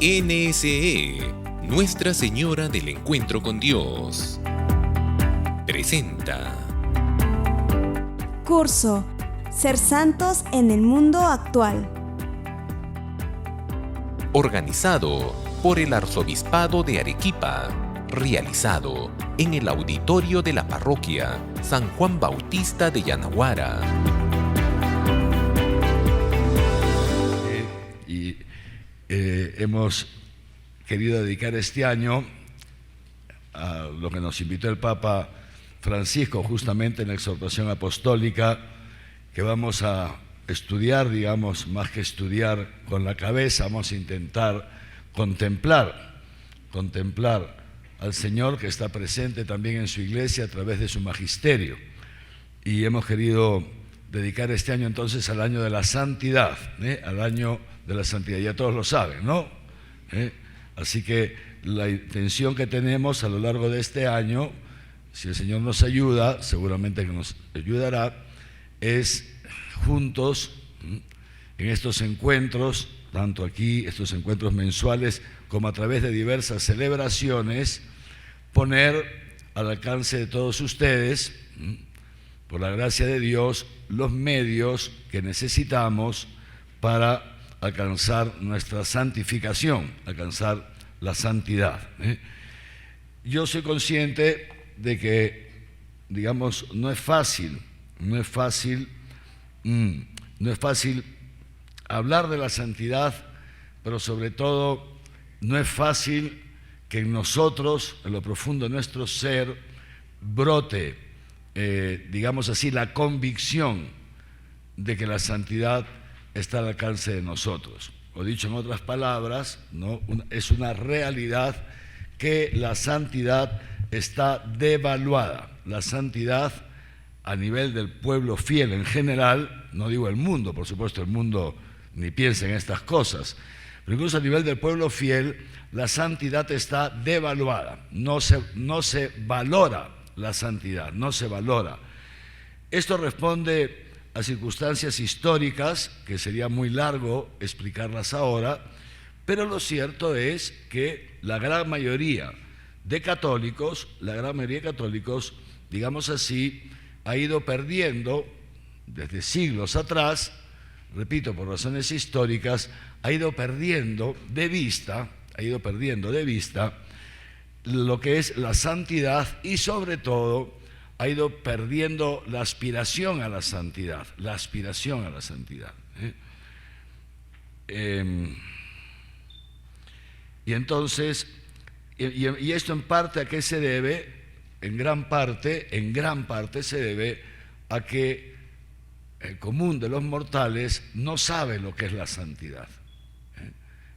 NSE, Nuestra Señora del Encuentro con Dios, presenta Curso Ser Santos en el Mundo Actual, organizado por el Arzobispado de Arequipa, realizado en el auditorio de la parroquia San Juan Bautista de Yanaguara. Hemos querido dedicar este año a lo que nos invitó el Papa Francisco, justamente en la exhortación apostólica, que vamos a estudiar, digamos, más que estudiar con la cabeza, vamos a intentar contemplar al Señor que está presente también en su iglesia a través de su magisterio. Y hemos querido dedicar este año entonces al año de la santidad, al año de la santidad, ya todos lo saben, ¿no? Así que la intención que tenemos a lo largo de este año, si el Señor nos ayuda, seguramente que nos ayudará, es juntos en estos encuentros, tanto aquí, estos encuentros mensuales, como a través de diversas celebraciones, poner al alcance de todos ustedes, por la gracia de Dios, los medios que necesitamos para alcanzar nuestra santificación, alcanzar la santidad. Yo soy consciente de que, digamos, no es fácil hablar de la santidad, pero sobre todo no es fácil que en nosotros, en lo profundo de nuestro ser, brote, digamos así, la convicción de que la santidad está al alcance de nosotros. O dicho en otras palabras, ¿no? Es una realidad que la santidad está devaluada. La santidad a nivel del pueblo fiel en general, no digo el mundo, por supuesto el mundo ni piensa en estas cosas, pero incluso a nivel del pueblo fiel, la santidad está devaluada, no se valora la santidad, no se valora. Esto responde a circunstancias históricas, que sería muy largo explicarlas ahora, pero lo cierto es que la gran mayoría de católicos, digamos así, ha ido perdiendo desde siglos atrás, repito, por razones históricas, ha ido perdiendo de vista lo que es la santidad y sobre todo ha ido perdiendo la aspiración a la santidad, Y entonces, y esto en parte ¿a qué se debe? En gran parte se debe a que el común de los mortales no sabe lo que es la santidad.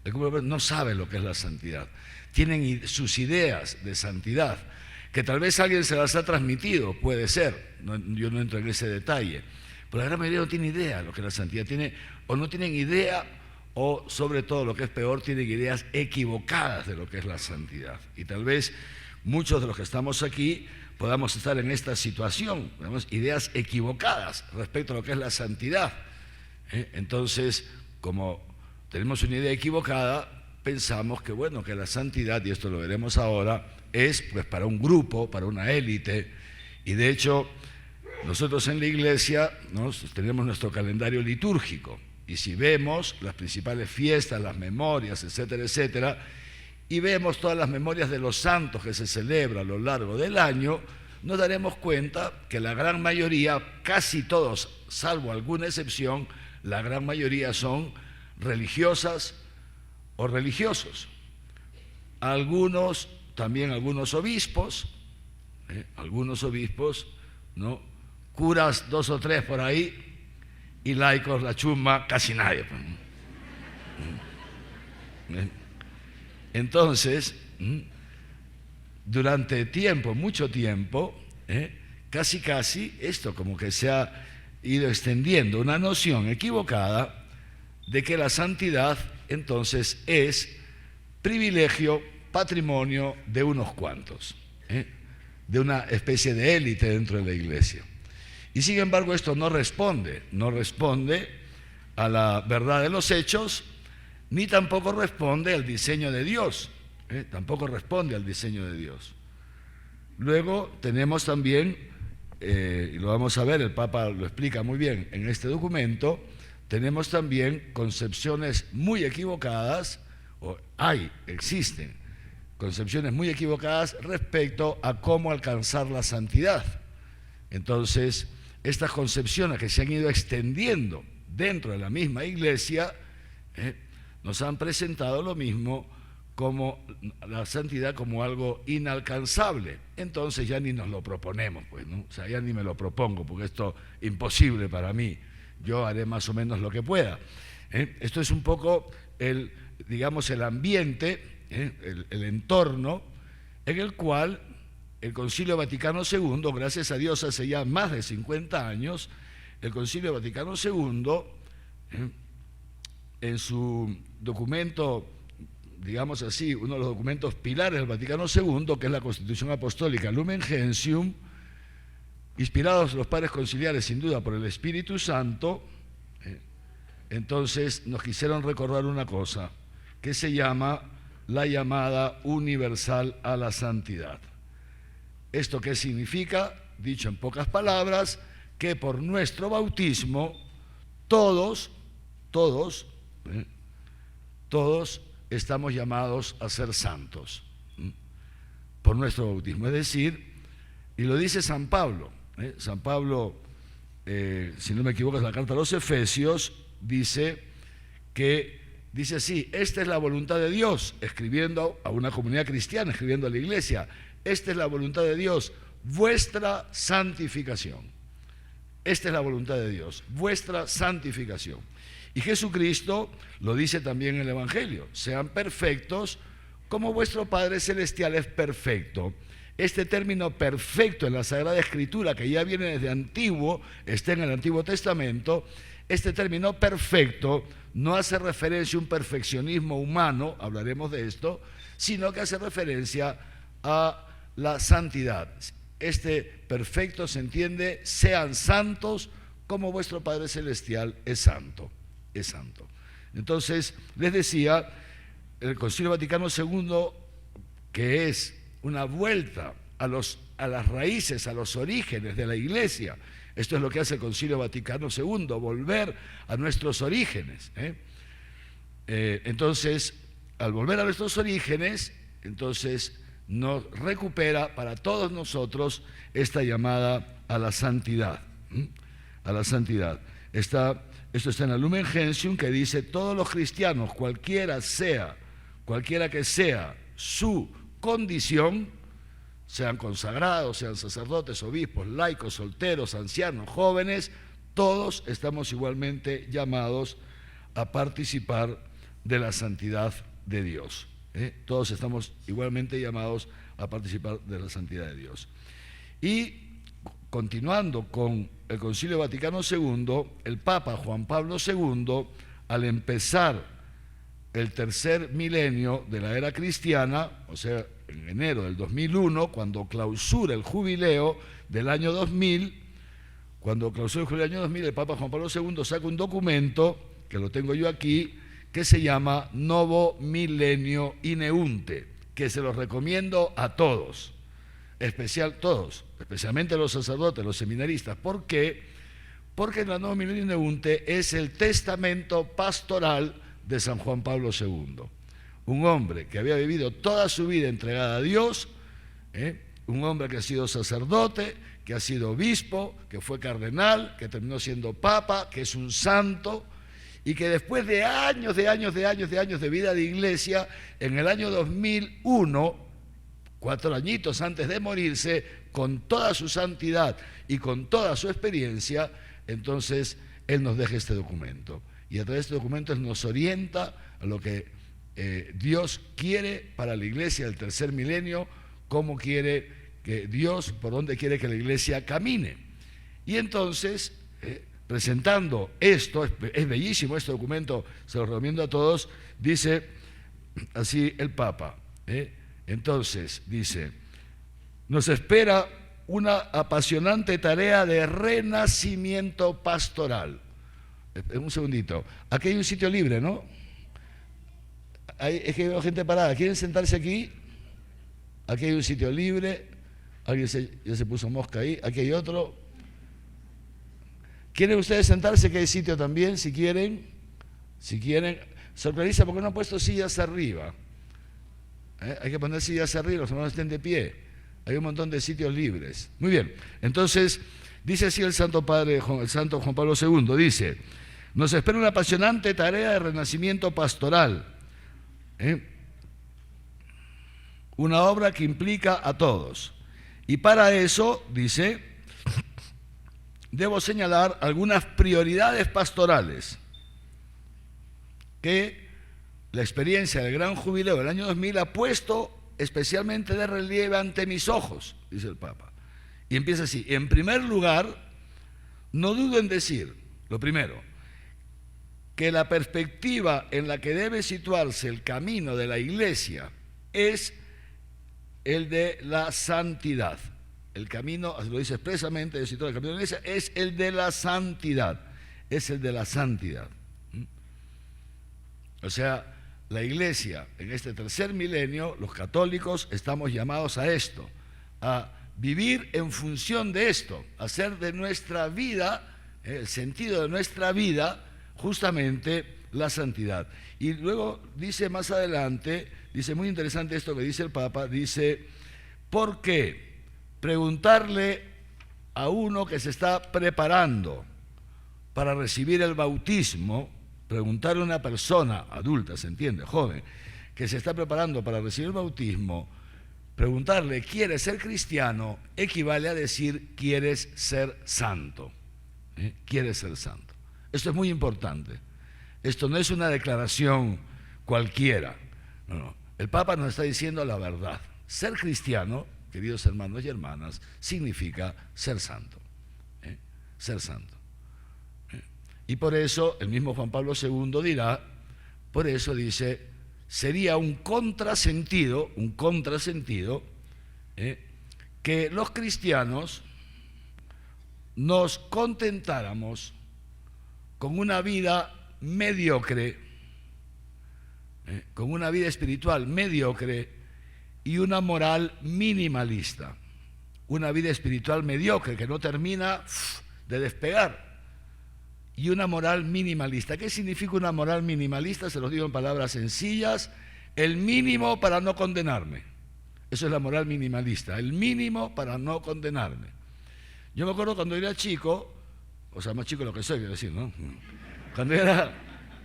El común no sabe lo que es la santidad. Tienen sus ideas de santidad, que tal vez alguien se las ha transmitido, puede ser, yo no entro en ese detalle, pero la gran mayoría no tiene idea de lo que es la santidad, o no tienen idea, o sobre todo lo que es peor, tienen ideas equivocadas de lo que es la santidad. Y tal vez muchos de los que estamos aquí podamos estar en esta situación, tenemos ideas equivocadas respecto a lo que es la santidad. Entonces, como tenemos una idea equivocada, pensamos que bueno, que la santidad, y esto lo veremos ahora, es pues para un grupo, para una élite, y de hecho nosotros en la iglesia tenemos nuestro calendario litúrgico, y si vemos las principales fiestas, las memorias, etcétera, etcétera, y vemos todas las memorias de los santos que se celebran a lo largo del año, nos daremos cuenta que la gran mayoría, casi todos, salvo alguna excepción, la gran mayoría son religiosas o religiosos. También algunos obispos, ¿no? Curas 2 o 3 por ahí, y laicos, la chusma, casi nadie. Entonces, durante mucho tiempo, casi esto como que se ha ido extendiendo una noción equivocada de que la santidad entonces es privilegio, patrimonio de unos cuantos, de una especie de élite dentro de la iglesia. Y sin embargo esto no responde a la verdad de los hechos, ni tampoco responde al diseño de Dios. Tampoco responde al diseño de Dios. Luego tenemos también, y lo vamos a ver, el Papa lo explica muy bien en este documento, tenemos también concepciones muy equivocadas, existen concepciones muy equivocadas respecto a cómo alcanzar la santidad. Entonces, estas concepciones que se han ido extendiendo dentro de la misma Iglesia, nos han presentado lo mismo como la santidad como algo inalcanzable. Entonces ya ni nos lo proponemos, pues, ¿no? O sea, ya ni me lo propongo, porque esto es imposible para mí. Yo haré más o menos lo que pueda. Esto es un poco el ambiente, el entorno en el cual el Concilio Vaticano II, gracias a Dios hace ya más de 50 años, el Concilio Vaticano II, en su documento, digamos así, uno de los documentos pilares del Vaticano II, que es la Constitución Apostólica Lumen Gentium, inspirados los padres conciliares sin duda por el Espíritu Santo, entonces nos quisieron recordar una cosa, que se llama la llamada universal a la santidad. ¿Esto qué significa? Dicho en pocas palabras, que por nuestro bautismo todos estamos llamados a ser santos, por nuestro bautismo. Es decir, y lo dice San Pablo, San Pablo, si no me equivoco, es la carta a los Efesios, dice así: esta es la voluntad de Dios, escribiendo a una comunidad cristiana, escribiendo a la iglesia, esta es la voluntad de Dios, vuestra santificación. Esta es la voluntad de Dios, vuestra santificación. Y Jesucristo lo dice también en el Evangelio: sean perfectos como vuestro Padre Celestial es perfecto. Este término perfecto en la Sagrada Escritura, que ya viene desde antiguo, está en el Antiguo Testamento, este término perfecto no hace referencia a un perfeccionismo humano, hablaremos de esto, sino que hace referencia a la santidad. Este perfecto se entiende: sean santos como vuestro Padre Celestial es santo. Es santo. Entonces, les decía, el Concilio Vaticano II, que es una vuelta a las raíces, a los orígenes de la Iglesia. Esto es lo que hace el Concilio Vaticano II, volver a nuestros orígenes. Entonces, al volver a nuestros orígenes, entonces nos recupera para todos nosotros esta llamada a la santidad. A la santidad. Esto está en la Lumen Gentium, que dice: todos los cristianos, cualquiera que sea su condición, sean consagrados, sean sacerdotes, obispos, laicos, solteros, ancianos, jóvenes, todos estamos igualmente llamados a participar de la santidad de Dios. Todos estamos igualmente llamados a participar de la santidad de Dios. Y continuando con el Concilio Vaticano II, el Papa Juan Pablo II, al empezar el tercer milenio de la era cristiana, o sea, en enero del 2001, cuando clausura el jubileo del año 2000, el Papa Juan Pablo II saca un documento, que lo tengo yo aquí, que se llama Novo Milenio Ineunte, que se los recomiendo a todos, especialmente a los sacerdotes, los seminaristas. ¿Por qué? Porque la Novo Milenio Ineunte es el testamento pastoral de San Juan Pablo II, un hombre que había vivido toda su vida entregada a Dios, un hombre que ha sido sacerdote, que ha sido obispo, que fue cardenal, que terminó siendo papa, que es un santo, y que después de años de vida de iglesia, en el año 2001, 4 añitos antes de morirse, con toda su santidad y con toda su experiencia, entonces él nos deja este documento. Y a través de este documento él nos orienta a lo que Dios quiere para la iglesia del tercer milenio, cómo quiere que Dios, por dónde quiere que la iglesia camine. Y entonces, presentando esto, es bellísimo este documento, se lo recomiendo a todos, dice así el Papa. Entonces, dice: nos espera una apasionante tarea de renacimiento pastoral. Un segundito, aquí hay un sitio libre, ¿no? es que veo gente parada. ¿Quieren sentarse aquí? Aquí hay un sitio libre. Alguien ya se puso mosca ahí. Aquí hay otro. ¿Quieren ustedes sentarse? Que hay sitio también, si quieren. Si quieren. Sorpresa, porque no han puesto sillas arriba. Hay que poner sillas arriba, los hermanos estén de pie. Hay un montón de sitios libres. Muy bien. Entonces, dice así el Santo Padre, el Santo Juan Pablo II, dice: nos espera una apasionante tarea de renacimiento pastoral. Una obra que implica a todos. Y para eso, dice, debo señalar algunas prioridades pastorales que la experiencia del Gran Jubileo del año 2000 ha puesto especialmente de relieve ante mis ojos, dice el Papa. Y empieza así: en primer lugar, no dudo en decir, lo primero, que la perspectiva en la que debe situarse el camino de la Iglesia es el de la santidad. El camino, lo dice expresamente, de situar el camino de la Iglesia, es el de la santidad. Es el de la santidad. O sea, la Iglesia, en este tercer milenio, los católicos estamos llamados a esto, a vivir en función de esto, a hacer de nuestra vida, el sentido de nuestra vida, justamente la santidad. Y luego dice más adelante, dice muy interesante esto que dice el Papa, dice: ¿por qué preguntarle a uno que se está preparando para recibir el bautismo, preguntarle a una persona adulta, se entiende, joven, que se está preparando para recibir el bautismo, preguntarle ¿quieres ser cristiano? Equivale a decir ¿quieres ser santo? ¿Quieres ser santo? Esto es muy importante. Esto no es una declaración cualquiera. No. El Papa nos está diciendo la verdad. Ser cristiano, queridos hermanos y hermanas, significa ser santo. Ser santo. Y por eso el mismo Juan Pablo II dirá, por eso dice, sería un contrasentido, que los cristianos nos contentáramos con una vida mediocre, con una vida espiritual mediocre y una moral minimalista. Una vida espiritual mediocre que no termina de despegar. Y una moral minimalista. ¿Qué significa una moral minimalista? Se los digo en palabras sencillas: el mínimo para no condenarme. Eso es la moral minimalista, el mínimo para no condenarme. Yo me acuerdo cuando era chico, o sea, más chico de lo que soy, quiero decir, ¿no? Cuando era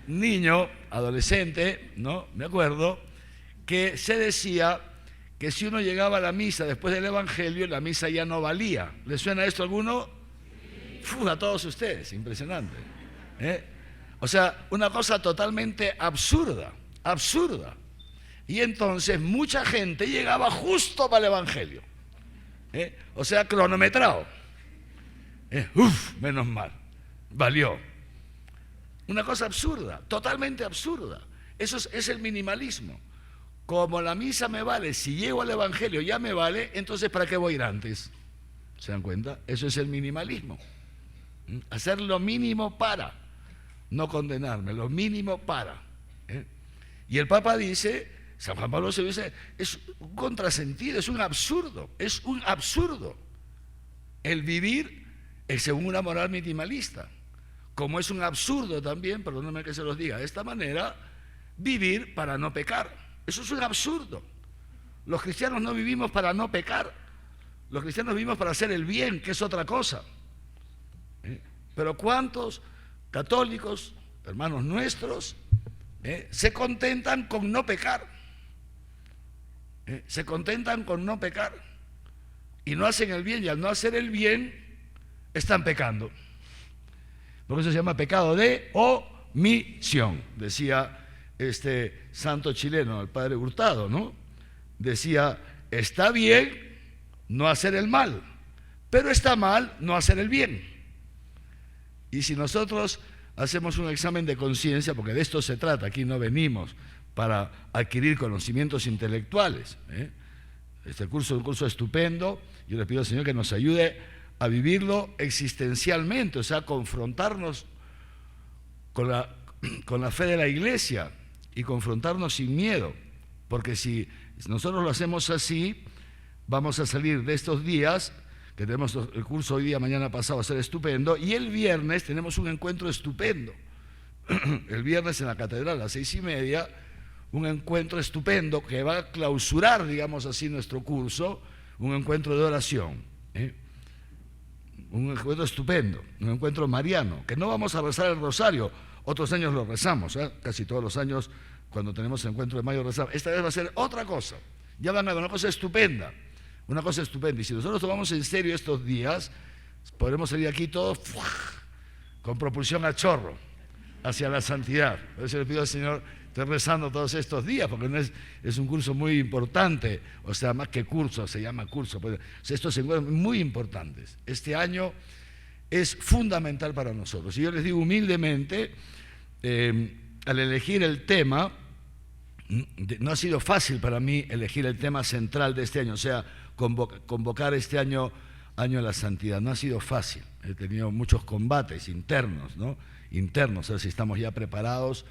niño, adolescente, ¿no? Me acuerdo que se decía que si uno llegaba a la misa después del Evangelio, la misa ya no valía. ¿Les suena esto a alguno? A todos ustedes, impresionante. O sea, una cosa totalmente absurda. Y entonces mucha gente llegaba justo para el Evangelio. O sea, cronometrado. Menos mal, valió. Una cosa absurda, totalmente absurda. Eso es el minimalismo. Como la misa me vale, si llego al Evangelio ya me vale, entonces ¿para qué voy a ir antes? ¿Se dan cuenta? Eso es el minimalismo. Hacer lo mínimo para no condenarme, lo mínimo para. Y el Papa dice, San Juan Pablo II dice, es un contrasentido, es un absurdo el vivir según una moral minimalista. Como es un absurdo también, perdónenme que se los diga de esta manera, vivir para no pecar. Eso es un absurdo. Los cristianos no vivimos para no pecar. Los cristianos vivimos para hacer el bien, que es otra cosa. Pero ¿cuántos católicos, hermanos nuestros, se contentan con no pecar? Se contentan con no pecar y no hacen el bien, y al no hacer el bien están pecando. Por eso se llama pecado de omisión, decía este santo chileno, el padre Hurtado, ¿no? Decía, está bien no hacer el mal, pero está mal no hacer el bien. Y si nosotros hacemos un examen de conciencia, porque de esto se trata, aquí no venimos para adquirir conocimientos intelectuales. Este curso es un curso estupendo, yo le pido al Señor que nos ayude a vivirlo existencialmente, o sea, confrontarnos con la fe de la Iglesia y confrontarnos sin miedo, porque si nosotros lo hacemos así, vamos a salir de estos días, que tenemos el curso hoy día, mañana pasado, va a ser estupendo, y el viernes tenemos un encuentro estupendo. El viernes en la catedral a las 6:30, un encuentro estupendo que va a clausurar, digamos así, nuestro curso, un encuentro de oración, un encuentro estupendo, un encuentro mariano, que no vamos a rezar el rosario, otros años lo rezamos, casi todos los años cuando tenemos el encuentro de mayo rezamos. Esta vez va a ser otra cosa, ya van a ver una cosa estupenda, y si nosotros tomamos en serio estos días, podremos salir aquí todos con propulsión a chorro hacia la santidad. Por eso le pido al Señor, estoy rezando todos estos días, porque no es un curso muy importante, o sea, más que curso, se llama curso. Pues, o sea, estos encuentros muy importantes. Este año es fundamental para nosotros. Y yo les digo humildemente, al elegir el tema, no ha sido fácil para mí elegir el tema central de este año, o sea, convocar este año a la santidad. No ha sido fácil. He tenido muchos combates internos, ¿no? Internos, a ver si estamos ya preparados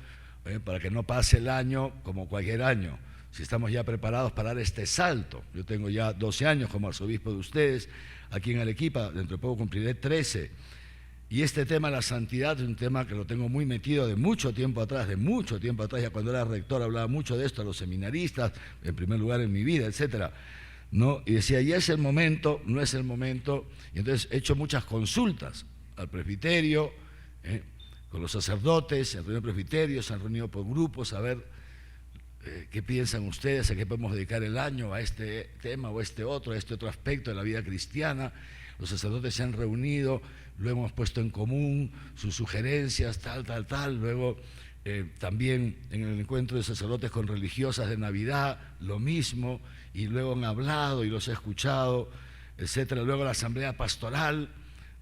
para que no pase el año como cualquier año, si estamos ya preparados para dar este salto. Yo tengo ya 12 años como arzobispo de ustedes, aquí en Arequipa, dentro de poco cumpliré 13, y este tema de la santidad es un tema que lo tengo muy metido de mucho tiempo atrás, ya cuando era rector hablaba mucho de esto a los seminaristas, en primer lugar en mi vida, etcétera, ¿no? Y decía, ya es el momento, no es el momento, y entonces he hecho muchas consultas al presbiterio, con los sacerdotes, se han reunido presbiterios, se han reunido por grupos, a ver qué piensan ustedes, a qué podemos dedicar el año, a este tema o a este otro aspecto de la vida cristiana. Los sacerdotes se han reunido, lo hemos puesto en común, sus sugerencias, tal, luego también en el encuentro de sacerdotes con religiosas de Navidad, lo mismo, y luego han hablado y los he escuchado, etcétera. Luego la asamblea pastoral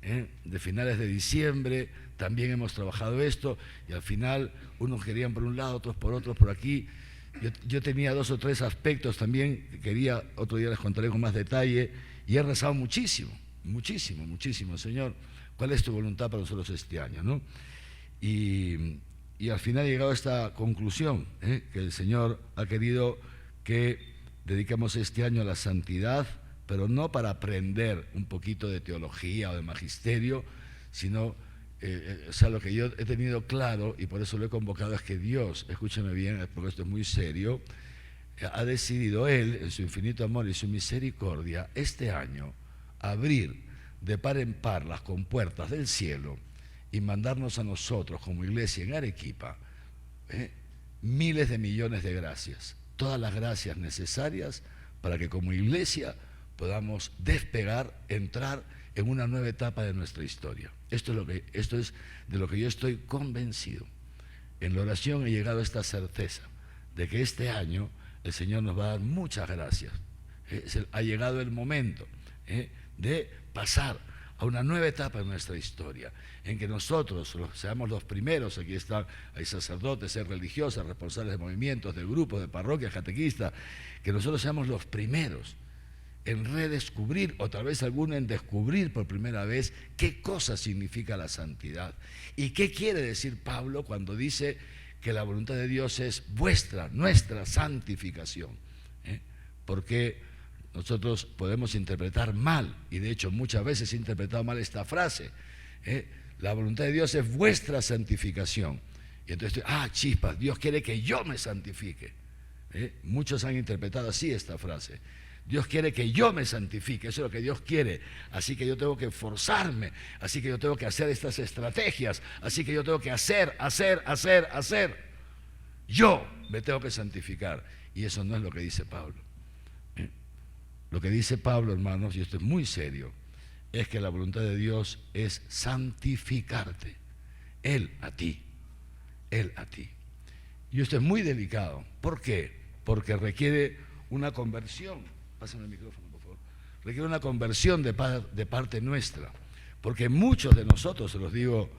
de finales de diciembre, también hemos trabajado esto, y al final unos querían por un lado, otros por otros, por aquí. Yo tenía 2 o 3 aspectos también que quería, otro día les contaré con más detalle, y he rezado muchísimo, Señor, ¿cuál es tu voluntad para nosotros este año, ¿no? Y al final he llegado a esta conclusión, que el Señor ha querido que dediquemos este año a la santidad, pero no para aprender un poquito de teología o de magisterio, sino, o sea, lo que yo he tenido claro, y por eso lo he convocado, es que Dios, escúcheme bien, porque esto es muy serio, ha decidido Él, en su infinito amor y su misericordia, este año, abrir de par en par las compuertas del cielo y mandarnos a nosotros, como iglesia en Arequipa, miles de millones de gracias, todas las gracias necesarias para que como iglesia podamos despegar, entrar en una nueva etapa de nuestra historia. Esto es de lo que yo estoy convencido. En la oración he llegado a esta certeza de que este año el Señor nos va a dar muchas gracias. Ha llegado el momento de pasar a una nueva etapa de nuestra historia, en que nosotros seamos los primeros. Aquí están, hay sacerdotes, hay religiosas, responsables de movimientos, de grupos, de parroquias, catequistas, que nosotros seamos los primeros en redescubrir, o tal vez alguno en descubrir por primera vez, qué cosa significa la santidad. Y qué quiere decir Pablo cuando dice que la voluntad de Dios es nuestra santificación. Porque nosotros podemos interpretar mal, y de hecho muchas veces he interpretado mal esta frase, la voluntad de Dios es vuestra santificación. Y entonces, chispas, Dios quiere que yo me santifique. Muchos han interpretado así esta frase. Dios quiere que yo me santifique, eso es lo que Dios quiere, así que yo tengo que esforzarme, así que yo tengo que hacer estas estrategias, así que yo tengo que hacer. Yo me tengo que santificar, y eso no es lo que dice Pablo. Lo que dice Pablo, hermanos, y esto es muy serio, es que la voluntad de Dios es santificarte, Él a ti. Y esto es muy delicado. ¿Por qué? Porque requiere una conversión. Pásame el micrófono, por favor. Requiere una conversión de parte nuestra, porque muchos de nosotros, se los digo,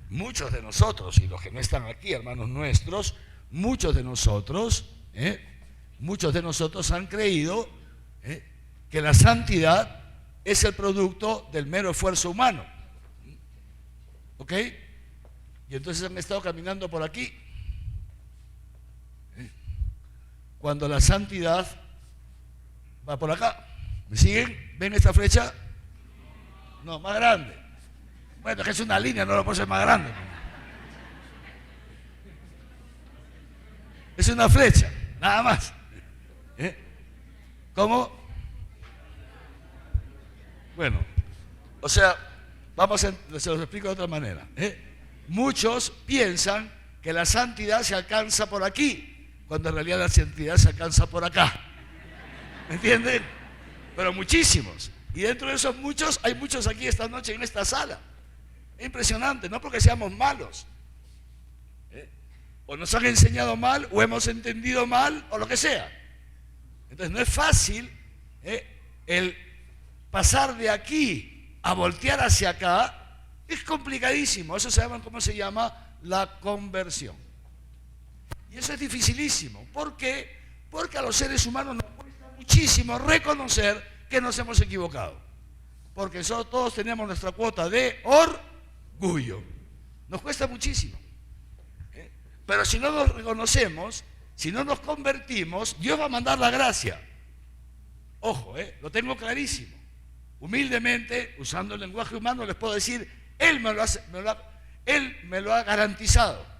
muchos de nosotros, y los que no están aquí, hermanos nuestros, muchos de nosotros han creído que la santidad es el producto del mero esfuerzo humano. ¿Ok? Y entonces han estado caminando por aquí, cuando la santidad va por acá. ¿Me siguen? ¿Ven esta flecha? No, más grande. Bueno, es que es una línea, no lo puedo hacer más grande. Es una flecha, nada más. ¿Cómo? Bueno, o sea, se los explico de otra manera. Muchos piensan que la santidad se alcanza por aquí, cuando en realidad la santidad se alcanza por acá. ¿Me entienden? Pero muchísimos. Y dentro de esos muchos, hay muchos aquí esta noche en esta sala. Es impresionante, no porque seamos malos. O nos han enseñado mal, o hemos entendido mal, o lo que sea. Entonces no es fácil el pasar de aquí a voltear hacia acá, es complicadísimo. Eso se llama, ¿cómo se llama? La conversión. Y eso es dificilísimo. ¿Por qué? Porque a los seres humanos nos cuesta muchísimo reconocer que nos hemos equivocado. Porque todos tenemos nuestra cuota de orgullo. Nos cuesta muchísimo. Pero si no nos reconocemos, si no nos convertimos, Dios va a mandar la gracia. Ojo, lo tengo clarísimo. Humildemente, usando el lenguaje humano, les puedo decir, Él me lo ha garantizado.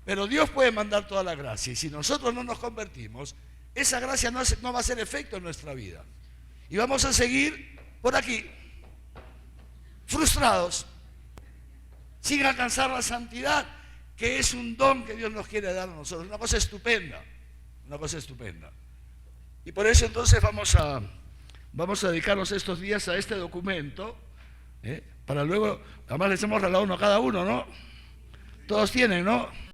Pero Dios puede mandar toda la gracia. Y si nosotros no nos convertimos, esa gracia no va a hacer efecto en nuestra vida. Y vamos a seguir por aquí, frustrados, sin alcanzar la santidad, que es un don que Dios nos quiere dar a nosotros. Una cosa estupenda, una cosa estupenda. Y por eso entonces vamos a dedicarnos estos días a este documento, para luego, además les hemos regalado uno a cada uno, ¿no? Todos tienen, ¿no?